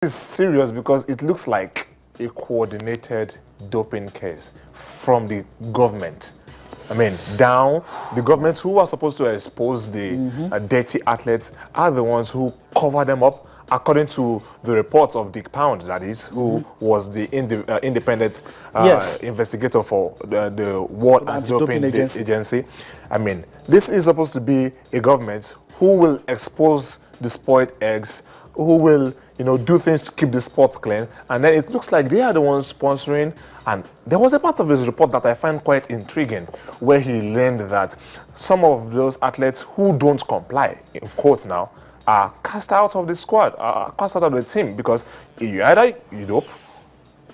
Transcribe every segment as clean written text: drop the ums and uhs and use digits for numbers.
It's serious because it looks like a coordinated doping case from the government. I mean, down, the government who are supposed to expose the dirty athletes are the ones who cover them up, according to the reports of Dick Pound, that is, who was the independent investigator for the World Anti-Doping Agency. I mean, this is supposed to be a government who will expose the spoiled eggs, who will, do things to keep the sports clean, and then it looks like they are the ones sponsoring. And there was a part of his report that I find quite intriguing, where he learned that some of those athletes who don't comply, in quotes now, are cast out of the squad, cast out of the team, because either you dope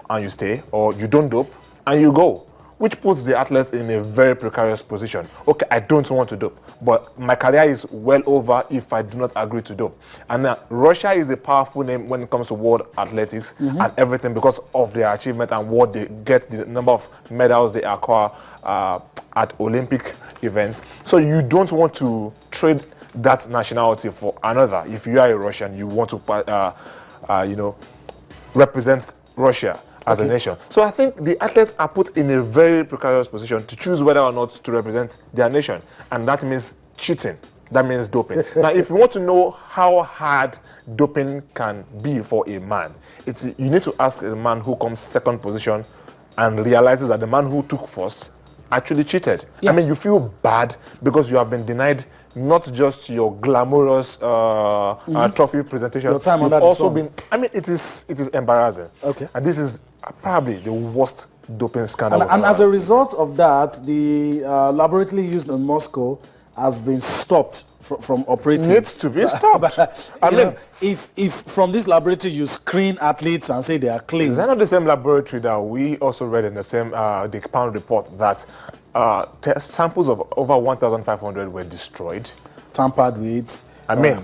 and you stay, or you don't dope and you go, which puts the athletes in a very precarious position. Okay, I don't want to dope, but my career is well over if I do not agree to dope. And Russia is a powerful name when it comes to world athletics and everything, because of their achievement and what they get, the number of medals they acquire at Olympic events. So you don't want to trade that nationality for another. If you are a Russian, you want to, represent Russia as a nation. So I think the athletes are put in a very precarious position to choose whether or not to represent their nation. And that means cheating. That means doping. Now, if you want to know how hard doping can be for a man, you need to ask a man who comes second position and realizes that the man who took first actually cheated. Yes. I mean, you feel bad because you have been denied not just your glamorous trophy presentation. Your time You've also been. I mean, it is embarrassing. Okay. And this is probably the worst doping scandal. And as a result of that, the laboratory used in Moscow has been stopped from operating. Needs to be stopped. I mean, if from this laboratory you screen athletes and say they are clean. Is that not the same laboratory that we also read in the same Dick Pound report that samples of over 1,500 were destroyed, tampered with? I mean,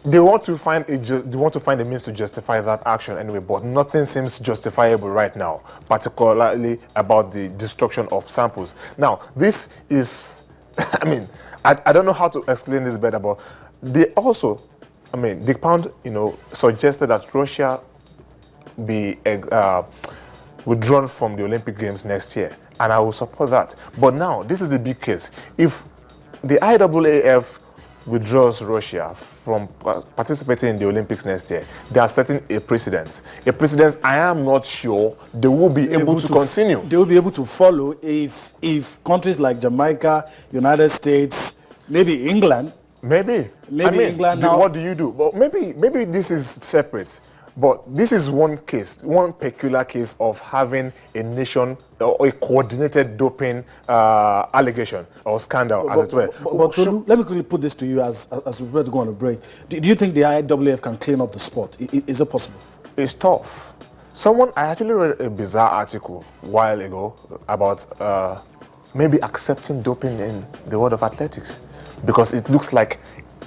they want to find a means to justify that action anyway, but nothing seems justifiable right now, particularly about the destruction of samples. Now, this is, I mean, I don't know how to explain this better, but they also, I mean, Dick Pound, suggested that Russia be withdrawn from the Olympic Games next year, and I will support that. But now, this is the big case. If the IAAF withdraws Russia from participating in the Olympics next year, they are setting a precedent. A precedent I am not sure they will be able to continue. They will be able to follow if countries like Jamaica, United States, maybe England. Maybe I mean, England now. What do you do? Well, maybe this is separate. But this is one peculiar case of having a nation or a coordinated doping allegation or scandal, as it were. But let me quickly put this to you as we prepare to go on a break. Do you think the IAAF can clean up the sport? Is it possible? It's tough. I actually read a bizarre article a while ago about maybe accepting doping in the world of athletics, because it looks like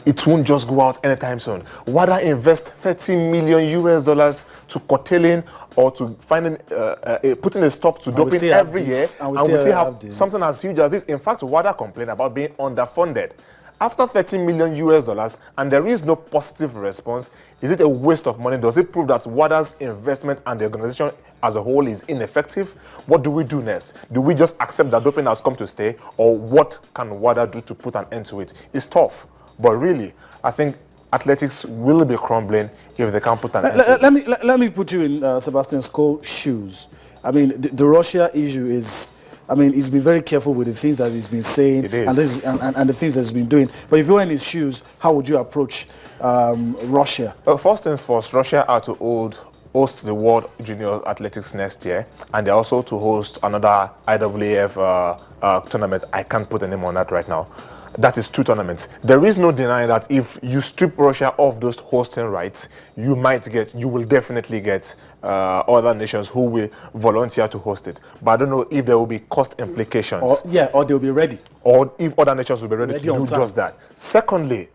it won't just go out anytime soon. WADA invest $30 million to curtailing or to finding, putting a stop to doping every year, and we still have something as huge as this. In fact, WADA complained about being underfunded. After $30 million, and there is no positive response, is it a waste of money? Does it prove that WADA's investment and the organization as a whole is ineffective? What do we do next? Do we just accept that doping has come to stay, or what can WADA do to put an end to it? It's tough. But really, I think athletics will be crumbling if they can't put an end to it. Let me put you in Sebastian Skoll's shoes. I mean, the Russia issue is, I mean, he's been very careful with the things that he's been saying and the things that he's been doing. But if you were in his shoes, how would you approach Russia? Well, first things first, Russia are to host the World Junior Athletics next year, and they're also to host another IAAF tournament. I can't put a name on that right now. That is 2 tournaments. There is no denying that if you strip Russia of those hosting rights, you will definitely get other nations who will volunteer to host it. But I don't know if there will be cost implications. Or they'll be ready. Or if other nations will be ready to do just that. Secondly,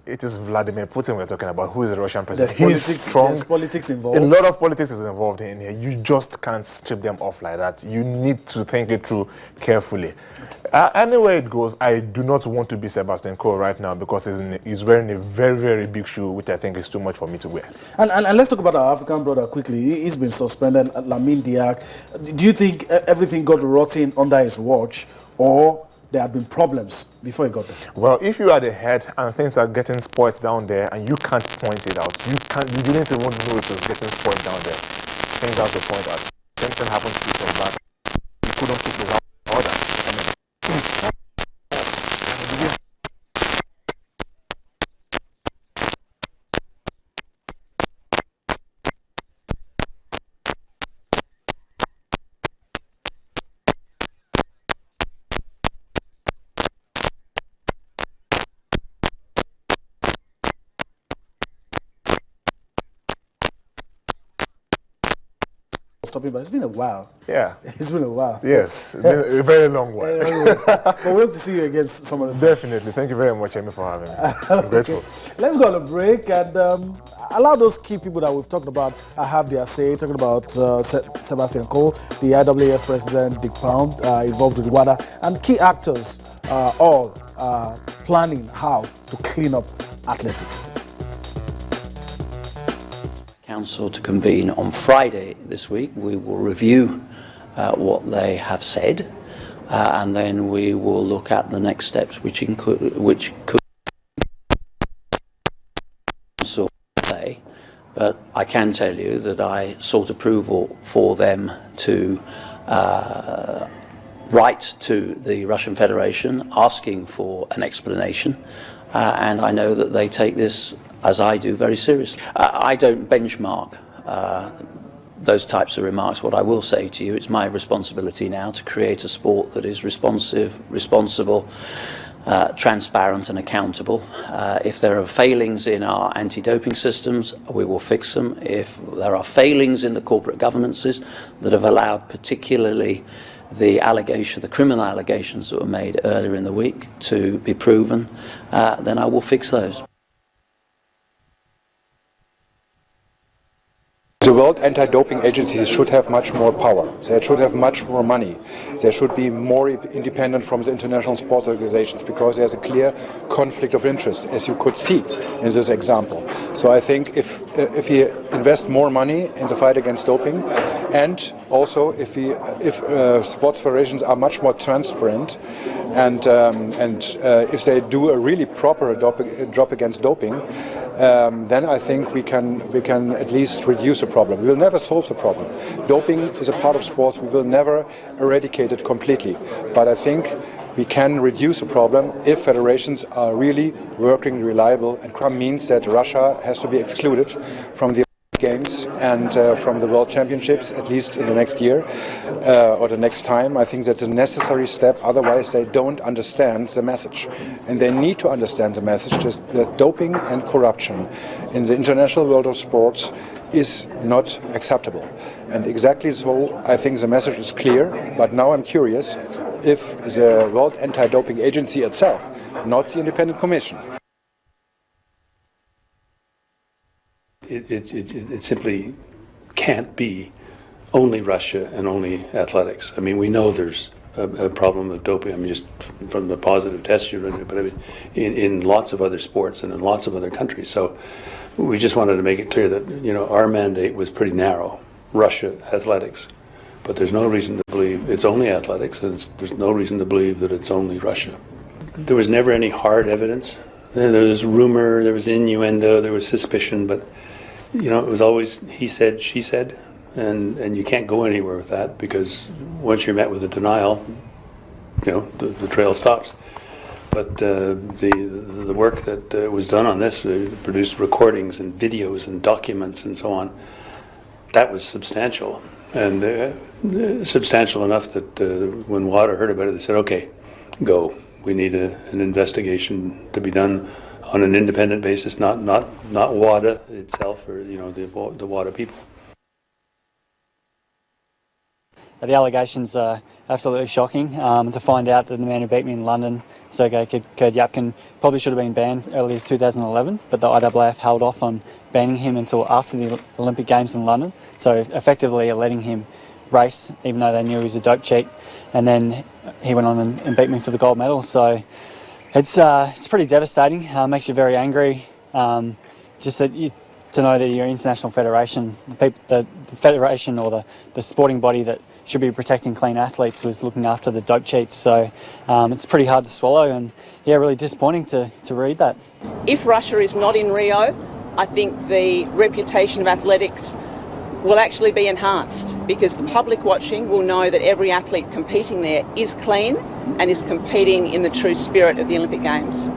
it is Vladimir Putin we're talking about, who is the Russian president. There's politics involved. A lot of politics is involved in here. You just can't strip them off like that. You need to think it through carefully. Anyway it goes, I do not want to be Sebastian Coe right now because he's wearing a very, very big shoe, which I think is too much for me to wear. And let's talk about our African brother quickly. He's been suspended, Lamine Diack. Do you think everything got rotten under his watch, or there had been problems before he got there? Well, if you are the head and things are getting spoiled down there and you can't point it out, you didn't even know it was getting spoiled down there. Things have to point out. Same thing happened to Peter back. He couldn't keep his order. I mean, stopping, but it's been a while. yeah. It's been a while. Yes, it's been a very long while. But we hope to see you again some of the time. Definitely. Thank you very much, Amy, for having me. I'm grateful. Let's go on a break and allow those key people that we've talked about have their say. Talking about Sebastian Coe, the IAAF president, Dick Pound, involved with WADA, and key actors all planning how to clean up athletics. Council to convene on Friday this week. We will review what they have said, and then we will look at the next steps, which could Council say. But I can tell you that I sought approval for them to write to the Russian Federation asking for an explanation, and I know that they take this, as I do, very seriously. I don't benchmark those types of remarks. What I will say to you, it's my responsibility now to create a sport that is responsive, responsible, transparent and accountable. If there are failings in our anti-doping systems, we will fix them. If there are failings in the corporate governances that have allowed particularly the criminal allegations that were made earlier in the week to be proven, then I will fix those. The World Anti-Doping Agency should have much more power. They should have much more money. They should be more independent from the international sports organizations, because there's a clear conflict of interest, as you could see in this example. So I think if we invest more money in the fight against doping, and also if sports federations are much more transparent, and if they do a really proper job against doping, then I think we can at least reduce the problem. We will never solve the problem. Doping is a part of sports. We will never eradicate it completely. But I think we can reduce the problem if federations are really working reliable, and means that Russia has to be excluded from the Games and from the World Championships, at least in the next year or the next time. I think that's a necessary step. Otherwise, they don't understand the message, and they need to understand the message that doping and corruption in the international world of sports is not acceptable. And exactly so, I think the message is clear. But now I'm curious if the World Anti-Doping Agency itself, not the independent commission, It simply can't be only Russia and only athletics. I mean, we know there's a problem of doping. I mean, just from the positive tests you're running, but I mean, in lots of other sports and in lots of other countries. So we just wanted to make it clear that, you know, our mandate was pretty narrow: Russia, athletics. But there's no reason to believe it's only athletics, and there's no reason to believe that it's only Russia. There was never any hard evidence. There was rumor, there was innuendo, there was suspicion, but you know, it was always he said, she said, and you can't go anywhere with that, because once you're met with a denial, you know, the trail stops. But the work that was done on this, produced recordings and videos and documents and so on, that was substantial, and substantial enough that when WADA heard about it, they said, okay, go. We need an investigation to be done on an independent basis, not WADA itself, or, you know, the WADA people. the allegations are absolutely shocking. To find out that the man who beat me in London, Sergei Kurdyapkin, probably should have been banned early as 2011, but the IAAF held off on banning him until after the Olympic Games in London, so effectively letting him race even though they knew he was a dope cheat, and then he went on and beat me for the gold medal. So it's pretty devastating. Makes you very angry. Just that to know that your international federation, the federation or the sporting body that should be protecting clean athletes, was looking after the dope cheats. So it's pretty hard to swallow, and yeah, really disappointing to read that. If Russia is not in Rio, I think the reputation of athletics will actually be enhanced, because the public watching will know that every athlete competing there is clean and is competing in the true spirit of the Olympic Games.